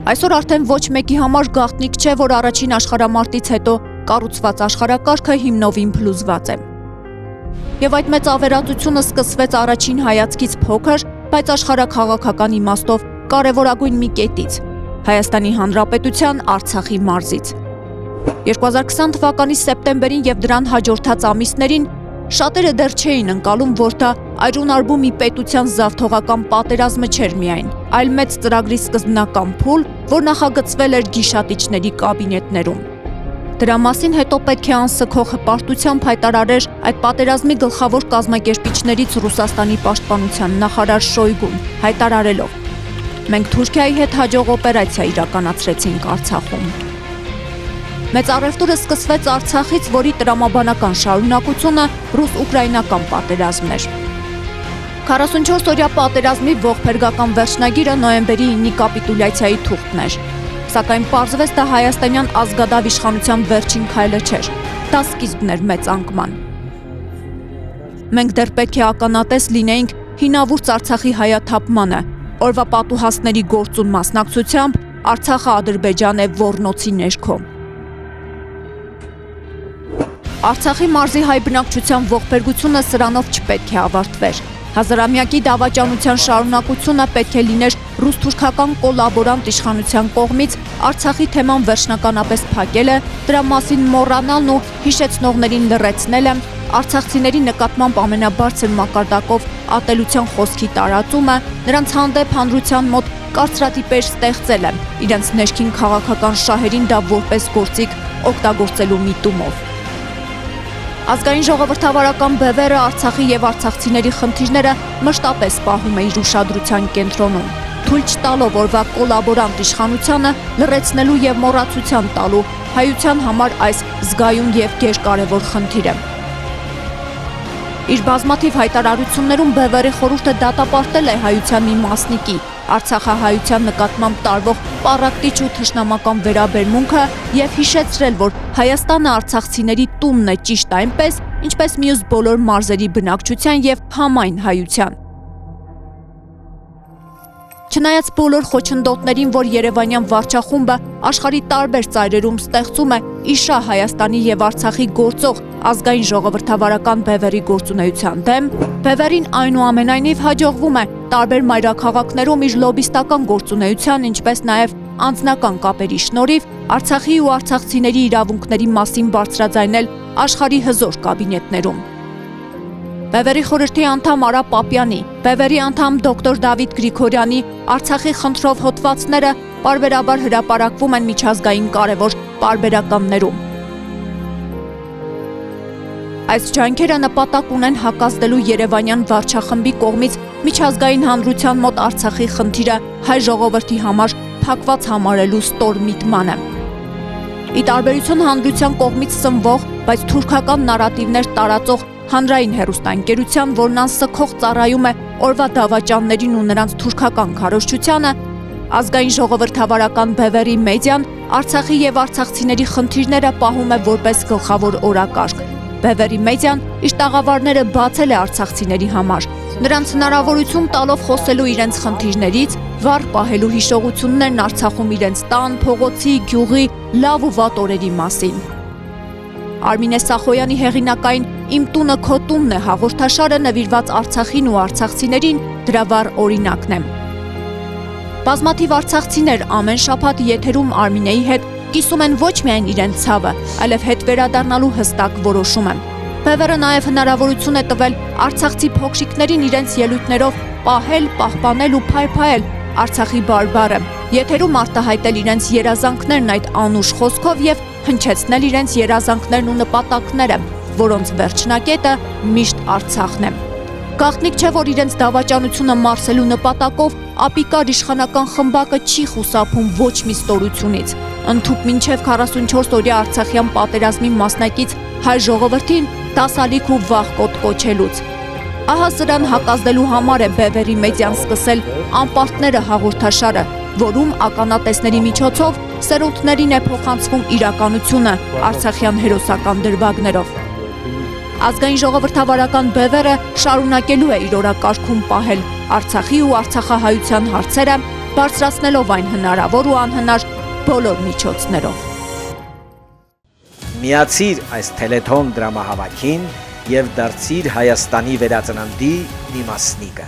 Այսօր արդեն ոչ մեկի համար գաղտնիք չէ, որ առաջին աշխարհամարտից հետո կառուցված աշխարհակարգը հիմնովին փլուզված է։ Եվ այդ մեծ ավերածությունը սկսվեց առաջին հայացքից փոքր, բայց աշխարհաքաղաքական իմաստով կարևորագույն մի կետից՝ Հայաստանի Հանրապետության Արցախի մարզից։ 2020 թվականի սեպտեմբերին եւ դրան հաջորդած ամիսներին շատերը դեռ չէին ընկալում, որ դա այրունարբու մի պետության զավթողական պատերազմը չէր միայն, այլ մեծ ծրագրի սկզբնական փուլ, որ նախագծվել էր գիշատիչների կաբինետներում։ Դրա մասին հետո պետք է անսքող հպարտությամբ հայտարարեր այդ պատերազմի գլխավոր կազմակերպիչներից Ռուսաստանի պաշտպանության նախարար Շոյգուն, հայտարարելով. «Մենք Թուրքիայի հետ հաջող օպերացիա իրականացրեցինք Արցախում»։ Մեծ առևտուրը սկսվեց Արցախից, որի տրամաբանական շարունակությունը ռուս-ուկրաինական պատերազմն էր։ 44-օրյա պատերազմի ողբերգական վերջնագիրը նոյեմբերի 9-ի կապիտուլյացիայի թուղթն էր։ Սակայն պարզվեց դա հայաստանյան ազգադավ իշխանության վերջին քայլը չէր, դա սկիզբն էր մեծ անկման։ Մենք դեռ պետք է ականատես լինեինք հինավուրց Արցախի հայաթափմանը, օրվա պատուհասների գործուն մասնակցությամբ Արցախը Ադրբեջան է ոռնոցի ներքո։ Արցախի մարզի հայ բնակչության ողբերգությունը սրանով չպետք է ավարտվեր։ Հազարամյակի դավաճանության շարունակությունը պետք է լիներ ռուս-թուրքական կոլաբորանտ իշխանության կողմից Արցախի թեման վերջնականապես փակելը, դրա մասին մոռանալն ու հիշեցնողներին լռեցնելը, արցախցիների նկատմամբ ամենաբարձր մակարդակով ատելության խոսքի տարածումը, նրանց հանդեպ հանրության մոտ կարծրատիպեր ստեղծելը, իրենց ներքին քաղաքական շահերին դա որպես գործիք օգտագործելու միտումով։ Ազգային ժողովրդավարական բևեռը Արցախի եւ արցախցիների խնդիրները մշտապես պահում է իր ուշադրության կենտրոնում, թույլ չտալով օրվա կոլաբորանտ իշխանությանը լռեցնելու եւ մոռացության տալու հայության համար այս զգայուն եւ գերկարևոր խնդիրը։ Իր բազմաթիվ հայտարարություններում բևեռի խորհուրդը դատապարտել է հայության մի մասնիկի, արցախահայության նկատմամբ տարվող պառակտիչ ու թշնամական վերաբերմունքը եւ հիշեցրել, որ Հայաստանը արցախցիների տունն է ճիշտ այնպես, ինչպես մյուս բոլոր մարզերի բնակչության եւ համայն հայության։ Չնայած բոլոր խոչընդոտներին, որ Երևանյան վարչախումբը աշխարհի տարբեր ծայրերում ստեղծում է իշա Հայաստանի եւ Արցախի գործող ազգային ժողովրդավարական բևեռի գործունեության դեմ, բևեռին այնուամենայնիվ հաջողվում է տարբեր մայրաքաղաքներում իր լոբիստական գործունեության, ինչպես նաեւ անձնական կապերի շնորհիվ Արցախի ու արցախցիների իրավունքների մասին բարձրաձայնել աշխարհի հզոր կաբինետներում։ Բևեռի խորհրդի անդամ Արա Պապյանի, բևեռի անդամ դոկտոր Դավիթ Գրիգորյանի Արցախի խնդրով հոդվածները պարբերաբար հրապարակվում են միջազգային կարևոր պարբերականներում։ Այս ջանքերը նպատակ ունեն հակազդելու Երևանյան վարչախմբի կողմից միջազգային հանրության մոտ Արցախի խնդիրը հայ ժողովրդի համար փակված համարելու ստոր միտմանը։ Ի տարբերություն հանրության կողմից սնվող, բայց թուրքական նարատիվներ տարածող հանրային հեռուստաընկերության, որն անսքող ծառայում է օրվա դավաճաններին ու նրանց թուրքական քարոզչությանը, ազգային ժողովրդավարական բևեռի մեդիան Արցախի եւ արցախցիների խնդիրները պահում է որպես գլխավոր օրակարգ։ Բևեռի մեդիան իր տաղավարները բացել է արցախցիների համար, նրանց հնարավորություն տալով խոսելու իրենց խնդիրներից, վառ պահելու հիշողություններն Արցախում իրենց տան, փողոցի, գյուղի, լավ ու վատ օրերի մասին։ Արմինե Սախոյանի հեղինակային «Իմ տունը քո տունն է» հաղորդաշարը նվիրված Արցախին ու արցախցիներին դրա վառ օրինակն է։ Բազմաթիվ արցախցիներ ամեն շաբաթ եթերում Արմինեի հետ կիսում են ոչ միայն իրենց ցավը, այլև հետ վերադառնալու հստակ որոշում են։ Բևեռը նաև հնարավորություն է տվել արցախցի փոքրիկներին իրենց ելույթներով պահել, պահպանել ու փայփայել Արցախի բարբառը, եթերում արտահայտել իրենց երազանքներն այդ անուշ խոսքով եւ հնչեցնել իրենց երազանքներն ու նպատակները, որոնց վերջնակետը միշտ Արցախն է։ Գաղտնիք չէ, որ իրենց դավաճանությունը մարսելու նպատակով ապիկար իշխանական խմբակը չի խուսափում ոչ մի ստորությունից, ընդհուպ մինչև 44-օրյա Արցախյան պատերազմի մասնակից հայ ժողովրդին դասալիք ու վախկոտ կոչելուց։ Ահա սրան հակազդելու համար է բևեռի մեդիան սկսել «Անպարտները» հաղորդաշարը, որում ականատեսների միջոցով սերունդներին է փոխանցվում իրականությունը արցախյան հերոսական դրվագներով։ Ազգային ժողովրդավարական բևեռը շարունակելու է իր օրակարգում պահել Արցախի ու արցախահայության հարցերը, բարձրացնելով այն հնարավոր ու անհնար բոլոր միջոցներով։ Միացիր այս Թելեթոն դրամահավաքին եւ դարձիր Հայաստանի վերածննդի մի մասնիկը։